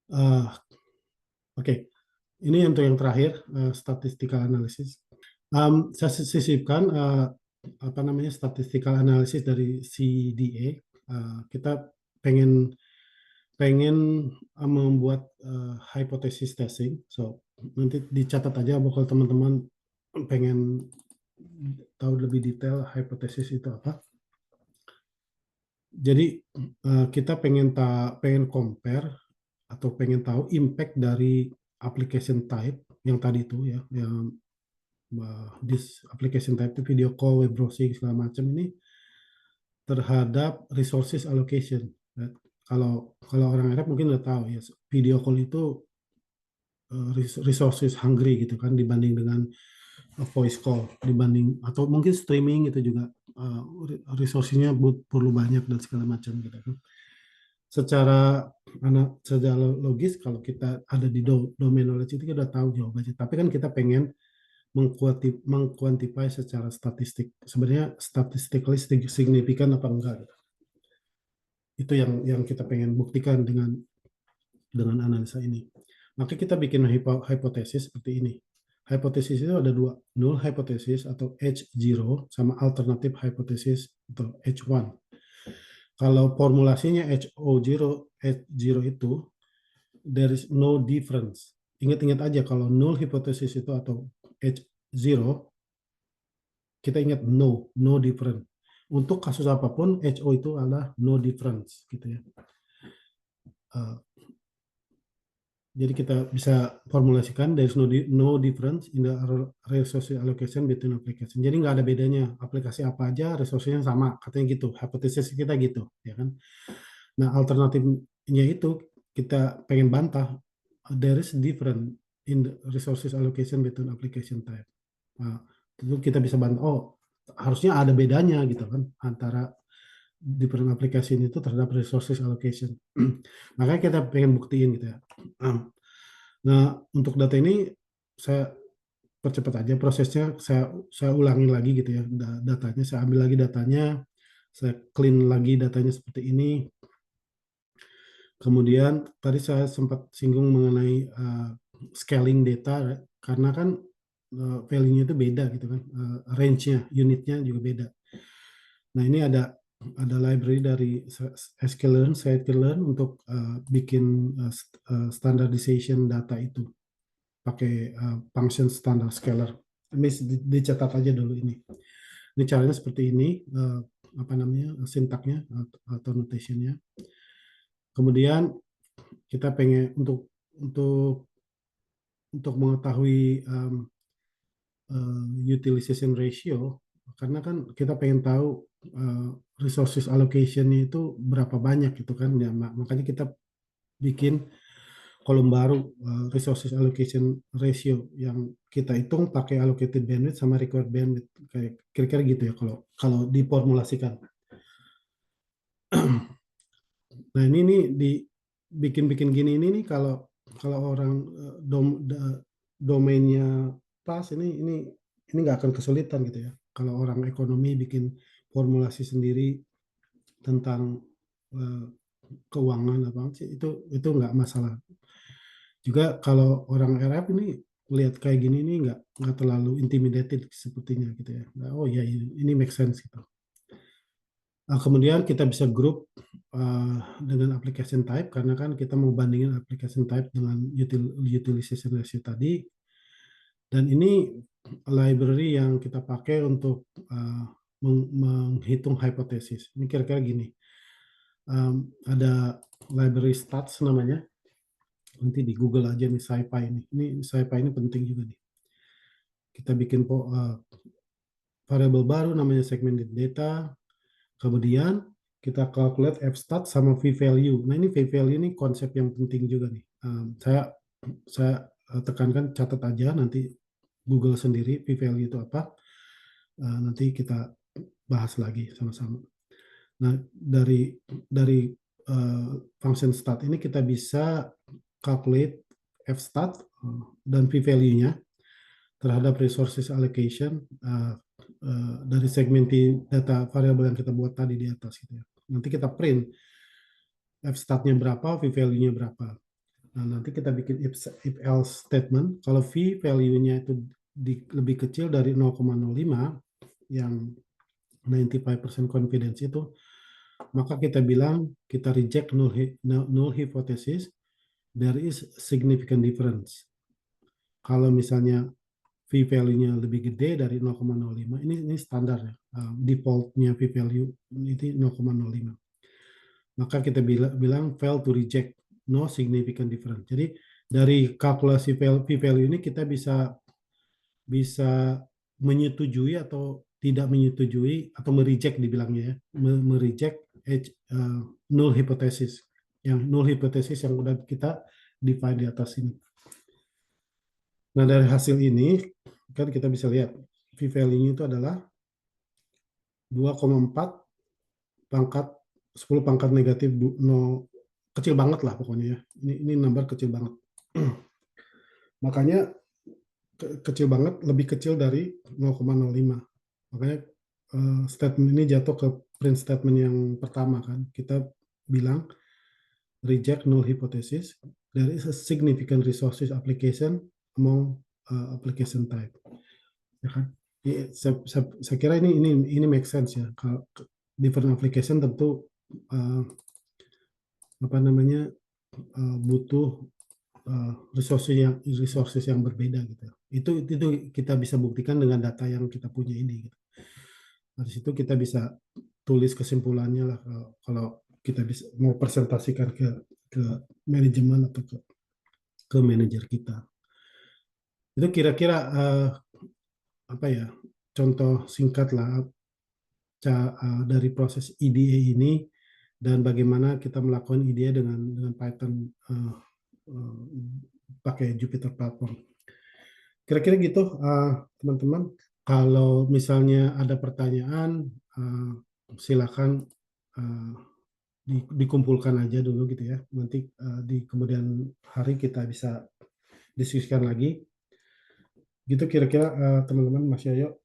Uh, Oke, ini untuk yang terakhir, statistical analysis. Saya sisipkan apa namanya statistical analysis dari CDA. Kita pengen pengen membuat hypothesis testing. So nanti dicatat aja kalau teman-teman pengen tahu lebih detail hypothesis itu apa. Jadi kita pengen compare atau pengen tahu impact dari application type yang tadi itu ya, yang this application type itu video call, web browsing segala macam ini terhadap resources allocation. Ya. Kalau kalau orang Arab mungkin udah tahu ya, video call itu resources hungry gitu kan dibanding dengan voice call, dibanding atau mungkin streaming itu juga uh, resource-nya perlu banyak dan segala macam gitu kan. Secara logis kalau kita ada di domain knowledge itu kita udah tahu jawabannya. Tapi kan kita pengen mengkuantify secara statistik. Sebenarnya statistically signifikan apa enggak gitu. Itu yang kita pengen buktikan dengan analisa ini. Maka kita bikin hipotesis seperti ini. Hipotesis itu ada dua, null hypothesis atau H0 sama alternative hypothesis atau H1. Kalau formulasinya H0 itu there is no difference. Ingat-ingat aja kalau null hypothesis itu atau H0, kita ingat no difference. Untuk kasus apapun HO itu adalah no difference gitu ya. Uh, Jadi kita bisa formulasikan there is no difference in the resource allocation between application. Jadi nggak ada bedanya aplikasi apa aja resource-nya sama, katanya gitu. Hipotesis kita gitu, ya kan. Nah alternatifnya itu kita pengen bantah there is different in the resources allocation between application type. Nah, tentu kita bisa bantah oh harusnya ada bedanya gitu kan antara different application itu terhadap resources allocation. Makanya kita pengen buktiin gitu ya. Nah, untuk data ini saya percepat aja prosesnya, saya ulangi lagi gitu ya datanya, saya ambil lagi datanya, saya clean lagi datanya seperti ini. Kemudian tadi saya sempat singgung mengenai scaling data karena kan value-nya itu beda gitu kan, range-nya, unitnya juga beda. Nah, ini ada library dari sklearn, scikit-learn untuk bikin standardization data itu pakai function standard scalar. Ini dicatat aja dulu ini. Ini caranya seperti ini, apa namanya sintaknya atau notationnya. Kemudian kita pengen untuk mengetahui utilization ratio, karena kan kita pengen tahu resources allocation itu berapa banyak gitu kan ya, makanya kita bikin kolom baru resources allocation ratio yang kita hitung pakai allocated bandwidth sama required bandwidth kayak kira-kira gitu ya kalau kalau diformulasikan. Nah ini nih bikin gini ini nih kalau kalau orang domainnya pas ini nggak akan kesulitan gitu ya. Kalau orang ekonomi bikin formulasi sendiri tentang uh, keuangan apa sih itu nggak masalah. Juga kalau orang Arab ini lihat kayak gini ini nggak terlalu intimidated sepertinya gitu ya. Nah, oh ya ini make sense gitu. Kemudian kita bisa grup dengan application type karena kan kita mau bandingin application type dengan utilization ratio tadi. Dan ini library yang kita pakai untuk menghitung hipotesis. Ini kira-kira gini. Ada library stats namanya. Nanti di Google aja nih SciPy ini. Ini SciPy ini penting juga nih. Kita bikin variable baru namanya segmented data. Kemudian kita calculate f-stat sama v-value. Nah ini v-value ini konsep yang penting juga nih. Saya tekankan catat aja nanti Google sendiri v-value itu apa. Nanti kita bahas lagi sama-sama. Nah dari function stat ini kita bisa calculate f-stat dan v-value-nya terhadap resources allocation dari segmenting data variabel yang kita buat tadi di atas gitu ya. Nanti kita print f-statnya berapa, v-value-nya berapa. Nah, nanti kita bikin if else statement. Kalau V value-nya itu lebih kecil dari 0,05 yang 95% confidence itu, maka kita bilang kita reject null hypothesis, there is significant difference. Kalau misalnya V value-nya lebih gede dari 0,05, ini standar ya, default-nya V value itu 0,05. Maka kita bilang fail to reject, no significant difference. Jadi dari kalkulasi V value ini kita bisa menyetujui atau tidak menyetujui atau mereject dibilangnya ya, mereject null hypothesis. Yang null hypothesis yang udah kita define di atas ini. Nah, dari hasil ini kan kita bisa lihat V value itu adalah 2,4 pangkat 10 pangkat negatif 0, kecil banget lah pokoknya ya. Ini number kecil banget. Makanya kecil banget, lebih kecil dari 0,05. Makanya statement ini jatuh ke print statement yang pertama kan. Kita bilang reject null hypothesis. There is a significant resources application among application type. Ya kan? Saya kira ini make sense ya. Kalau different application tentu apa namanya butuh resources yang berbeda gitu. Itu kita bisa buktikan dengan data yang kita punya ini. Gitu. Dari situ kita bisa tulis kesimpulannya lah kalau kita bisa mau presentasikan ke manajemen atau ke manajer kita. Itu kira-kira apa ya, contoh singkat lah dari proses EDA ini dan bagaimana kita melakukan EDA dengan Python pakai Jupyter Platform. Kira-kira gitu, teman-teman. Kalau misalnya ada pertanyaan, silakan dikumpulkan aja dulu gitu ya. Nanti di kemudian hari kita bisa diskusikan lagi. Gitu kira-kira teman-teman, Mas Yoyo.